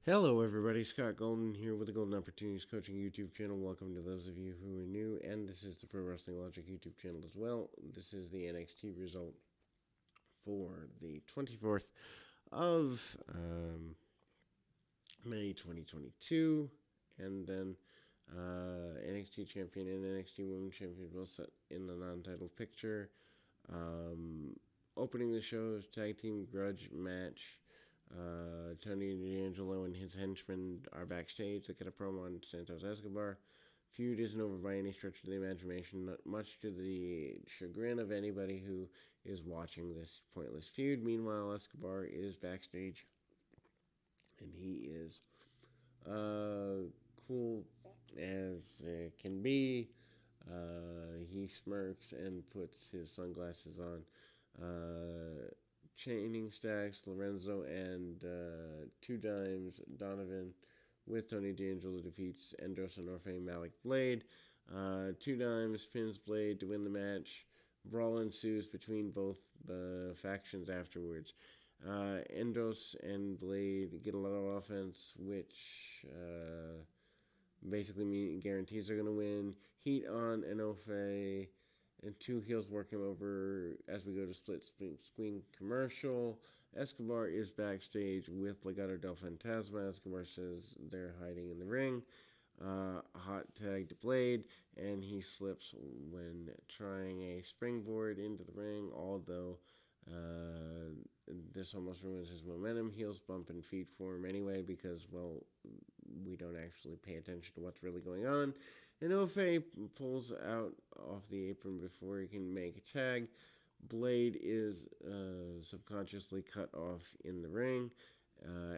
Hello, everybody. Scott Golden here with the Golden Opportunities Coaching YouTube channel. Welcome to those of you who are new, and this is the Pro Wrestling Logic YouTube channel as well. This is the NXT result for the 24th of May 2022, and then NXT Champion and NXT Women's Champion both set in the non-title picture. Opening the show's tag team grudge match. Tony D'Angelo and his henchmen are backstage. They get a promo on Santos Escobar. Feud isn't over by any stretch of the imagination, much to the chagrin of anybody who is watching this pointless feud. Meanwhile, Escobar is backstage, and he is cool as can be. He smirks and puts his sunglasses on. Chaining stacks Lorenzo and Two Dimes Donovan with Tony D'Angelo defeats Andros and Orfe Malik Blade. Two Dimes pins Blade to win the match. Brawl ensues between both the factions afterwards. Andros and Blade get a lot of offense, which basically guarantees they're going to win. Heat on Enofe, and two heels work him over as we go to split screen commercial. Escobar is backstage with Legado del Fantasma. Escobar says they're hiding in the ring. Hot tag to Blade, and he slips when trying a springboard into the ring, although this almost ruins his momentum. Heels bump and feet for him anyway because, well, we don't actually pay attention to what's really going on. And Ofe pulls out off the apron before he can make a tag. Blade is subconsciously cut off in the ring.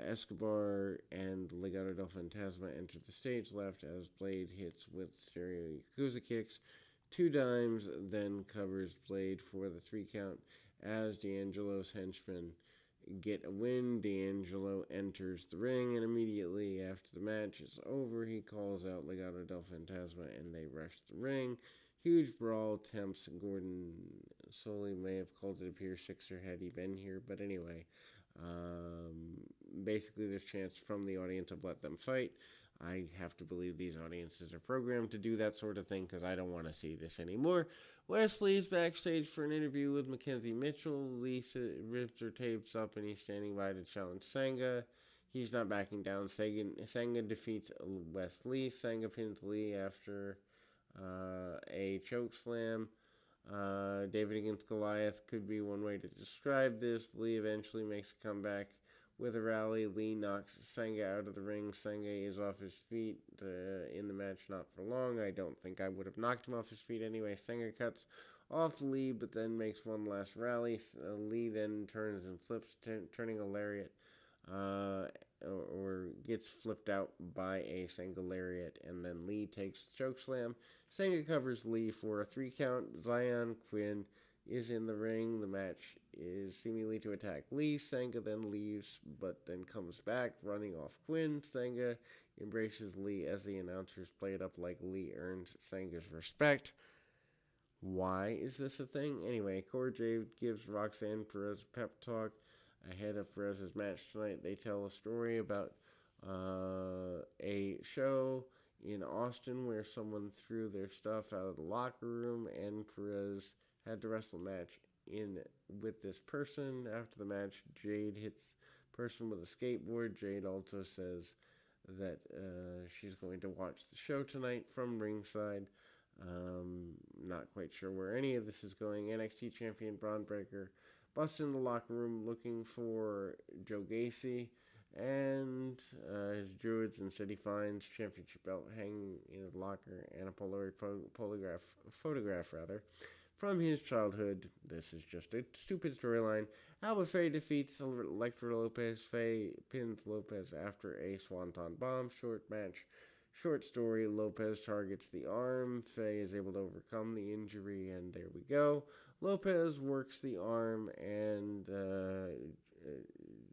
Escobar and Legado del Fantasma enter the stage left as Blade hits with stereo Yakuza kicks. Two Dimes then covers Blade for the 3 count as D'Angelo's henchmen get a win. D'Angelo enters the ring, and immediately after the match is over, he calls out Legado del Fantasma, and they rush the ring. Huge brawl tempts Gordon Soley may have called it a Pier Sixer had he been here, but anyway, basically there's chance from the audience of let them fight. I have to believe these audiences are programmed to do that sort of thing because I don't want to see this anymore. Wesley is backstage for an interview with Mackenzie Mitchell. Lee rips her tapes up and he's standing by to challenge Sanga. He's not backing down. Sanga defeats Wes Lee. Sanga pins Lee after a choke slam. David against Goliath could be one way to describe this. Lee eventually makes a comeback with a rally. Lee knocks Sanga out of the ring. Sanga is off his feet in the match, not for long. I don't think I would have knocked him off his feet anyway. Sanga cuts off Lee, but then makes one last rally. Lee then turns and flips, turning a lariat, or gets flipped out by a Sanga lariat, and then Lee takes the choke slam. Sanga covers Lee for a 3 count. Zion Quinn is in the ring. The match is seemingly to attack Lee. Sanga then leaves, but then comes back, running off Quinn. Sanga embraces Lee as the announcers play it up like Lee earned Sanga's respect. Why is this a thing? Anyway, Cora Jade gives Roxanne Perez a pep talk ahead of Perez's match tonight. They tell a story about a show in Austin where someone threw their stuff out of the locker room, and Perez had to wrestle a match in with this person. After the match, Jade hits person with a skateboard. Jade also says that she's going to watch the show tonight from ringside. Not quite sure where any of this is going. NXT champion Braun Breaker busts in the locker room looking for Joe Gacy and his druids. Instead, he finds championship belt hanging in his locker and a Polaroid photograph from his childhood. This is just a stupid storyline. Alba Faye defeats Elektra Lopez. Faye pins Lopez after a Swanton Bomb. Short story, Lopez targets the arm. Faye is able to overcome the injury, and there we go. Lopez works the arm, and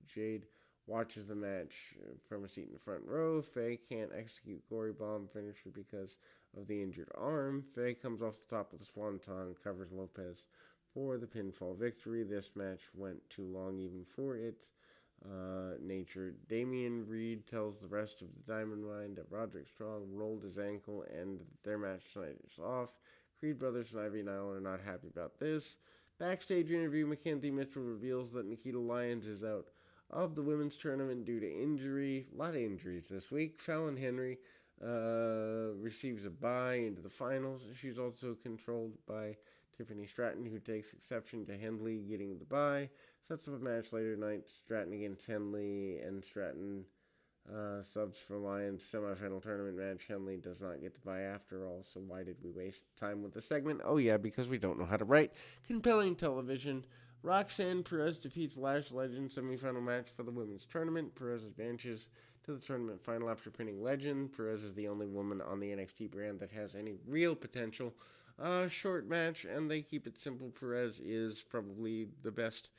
Jade watches the match from a seat in the front row. Faye can't execute Gory Bomb finisher because of the injured arm. Faye comes off the top with a swanton, covers Lopez for the pinfall victory. This match went too long even for its nature. Damian Reed tells the rest of the Diamond Mine that Roderick Strong rolled his ankle and their match tonight is off. Creed Brothers and Ivy Nile are not happy about this. Backstage interview, Mackenzie Mitchell reveals that Nikita Lyons is out of the women's tournament due to injury. A lot of injuries this week. Fallon Henry receives a bye into the finals. She's also controlled by Tiffany Stratton, who takes exception to Henley getting the bye. Sets up a match later tonight. Stratton against Henley, and Stratton subs for Lyons semifinal tournament match. Henley does not get the bye after all, so why did we waste time with the segment? Oh yeah, because we don't know how to write compelling television. Roxanne Perez defeats Lash Legend semifinal match for the women's tournament. Perez advances to the tournament final after pinning Legend. Perez is the only woman on the NXT brand that has any real potential. Short match, and they keep it simple. Perez is probably the best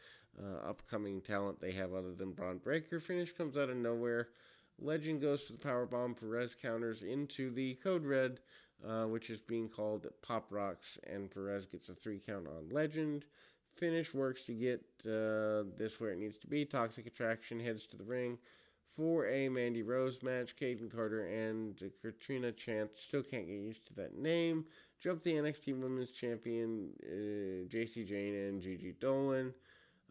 upcoming talent they have other than Braun Breaker. Finish comes out of nowhere. Legend goes for the powerbomb. Perez counters into the Code Red, which is being called Pop Rocks, and Perez gets a 3 count on Legend. Finish works to get this where it needs to be. Toxic Attraction heads to the ring for a Mandy Rose match. Kaden Carter and Katrina Chance still can't get used to that name. Jump the NXT Women's Champion JC Jane and Gigi Dolan.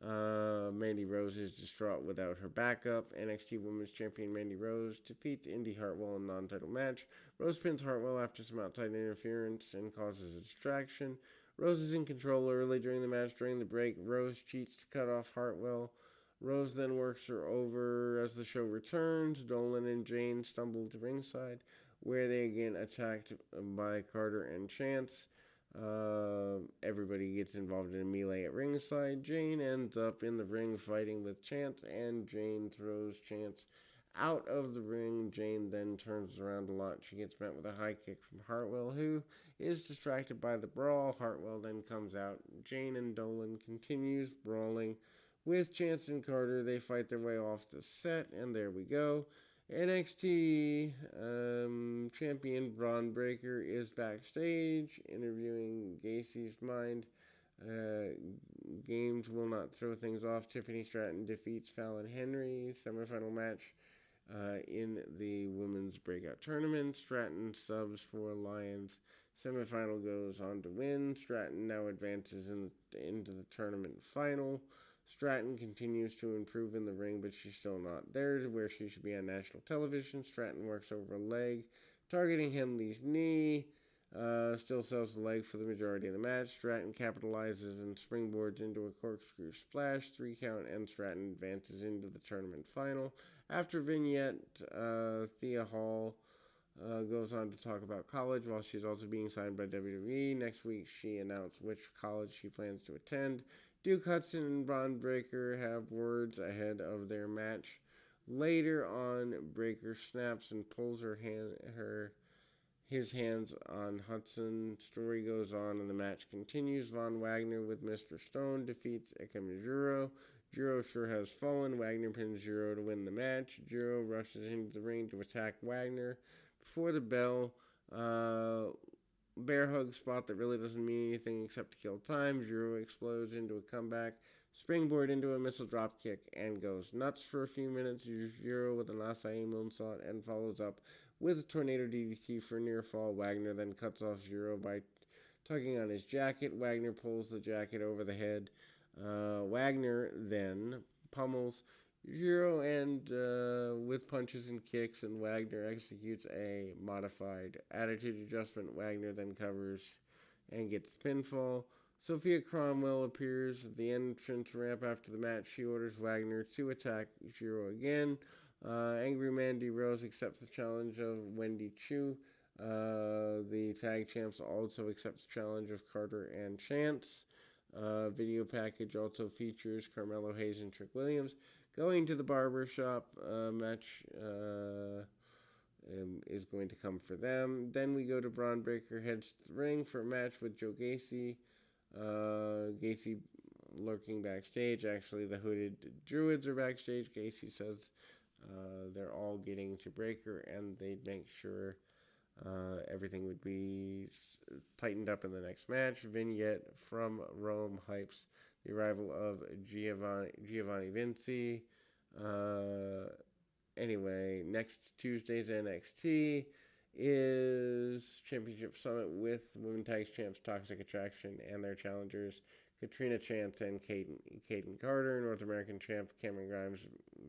Mandy Rose is distraught without her backup. NXT Women's Champion Mandy Rose defeats Indy Hartwell in a non-title match. Rose pins Hartwell after some outside interference and causes a distraction. Rose is in control early during the match. During the break, Rose cheats to cut off Hartwell. Rose then works her over as the show returns. Dolan and Jane stumble to ringside, where they again attacked by Carter and Chance. Everybody gets involved in a melee at ringside. Jane ends up in the ring fighting with Chance, and Jane throws Chance out of the ring. Jane then turns around a lot. She gets met with a high kick from Hartwell, who is distracted by the brawl. Hartwell then comes out. Jane and Dolan continues brawling with Chance and Carter. They fight their way off the set, and there we go. NXT champion Braun Breaker is backstage interviewing Gacy's mind. Games will not throw things off. Tiffany Stratton defeats Fallon Henry. Semifinal match in the women's breakout tournament. Stratton subs for Lyons. Semifinal goes on to win. Stratton now advances into the tournament final. Stratton continues to improve in the ring, but she's still not there where she should be on national television. Stratton works over a leg, targeting Henley's knee. Still sells the leg for the majority of the match. Stratton capitalizes and springboards into a corkscrew splash, 3 count, and Stratton advances into the tournament final. After vignette, Thea Hall goes on to talk about college while she's also being signed by WWE. Next week, she announced which college she plans to attend. Duke Hudson and Braun Breaker have words ahead of their match. Later on, Breaker snaps and pulls his hands on Hudson. Story goes on and the match continues. Von Wagner with Mr. Stone defeats Ikemen Jiro. Jiro sure has fallen. Wagner pins Jiro to win the match. Jiro rushes into the ring to attack Wagner. Before the bell, bear hug spot that really doesn't mean anything except to kill time. Jiro explodes into a comeback, springboard into a missile drop kick, and goes nuts for a few minutes. Jiro with an Asai moonsault and follows up with a tornado DDT for near fall. Wagner then cuts off Jiro by tugging on his jacket. Wagner pulls the jacket over the head. Wagner then pummels Jiro and with punches and kicks, and Wagner executes a modified attitude adjustment. Wagner then covers and gets the pinfall. Sophia Cromwell appears at the entrance ramp after the match. She orders Wagner to attack Jiro again. Angry Mandy Rose accepts the challenge of Wendy Chu. The tag champs also accepts the challenge of Carter and Chance. Video package also features Carmelo Hayes and Trick Williams going to the barber shop. Match is going to come for them. Then we go to Braun Breaker heads to the ring for a match with Joe Gacy. Gacy lurking backstage. Actually, the hooded druids are backstage. Gacy says they're all getting to Breaker, and they'd make sure everything would be tightened up in the next match. Vignette from Rome hypes the arrival of Giovanni Vinci. Uh, anyway, next Tuesday's NXT is Championship Summit with Women Tag Champs Toxic Attraction and their challengers Katrina Chance and Caden Carter. North American Champ Cameron Grimes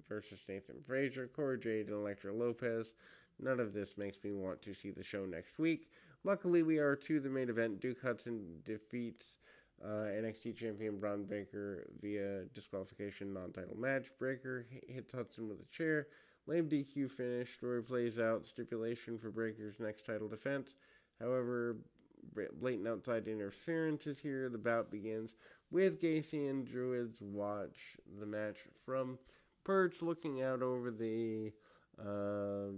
versus Nathan Frazier, Cora Jade, and Elektra Lopez. None of this makes me want to see the show next week. Luckily, we are to the main event. Duke Hudson defeats NXT champion Braun Breaker via disqualification non-title match. Breaker hits Hudson with a chair. Lame DQ finish. Story plays out. Stipulation for Breaker's next title defense. However, blatant outside interference is here. The bout begins with Gacy and Druids watch the match from perch, looking out over the uh,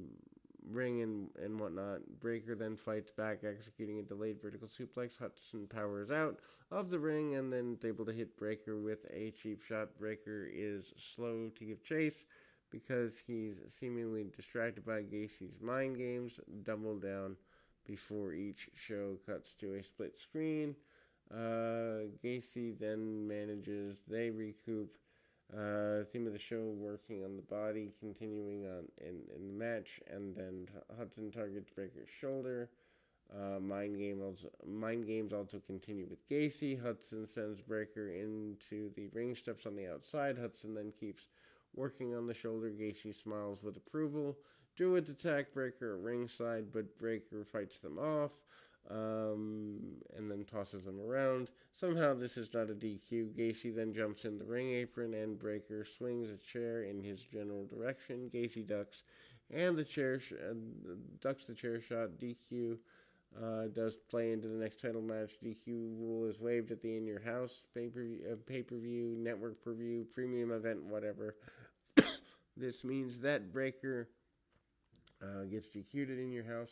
ring and whatnot. Breaker then fights back, executing a delayed vertical suplex. Hudson powers out of the ring and then is able to hit Breaker with a cheap shot. Breaker is slow to give chase because he's seemingly distracted by Gacy's mind games. Double down before each show cuts to a split screen. Gacy then they recoup. Theme of the show, working on the body, continuing on in the match, and then Hudson targets Breaker's shoulder. Mind games also continue with Gacy. Hudson sends Breaker into the ring, steps on the outside. Hudson then keeps working on the shoulder. Gacy smiles with approval. Druids attack Breaker at ringside, but Breaker fights them off and then tosses them around. Somehow this is not a DQ. Gacy then jumps in the ring apron and Breaker swings a chair in his general direction. Gacy ducks and ducks the chair shot. DQ does play into the next title match. DQ rule is waived at the In Your House pay-per-view, network preview, premium event, whatever. This means that Breaker gets DQ'd In Your House.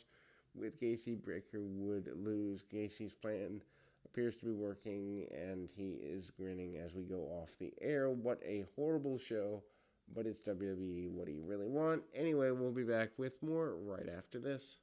With Gacy, Breaker would lose. Gacy's plan appears to be working, and he is grinning as we go off the air. What a horrible show, but it's WWE. What do you really want? Anyway, we'll be back with more right after this.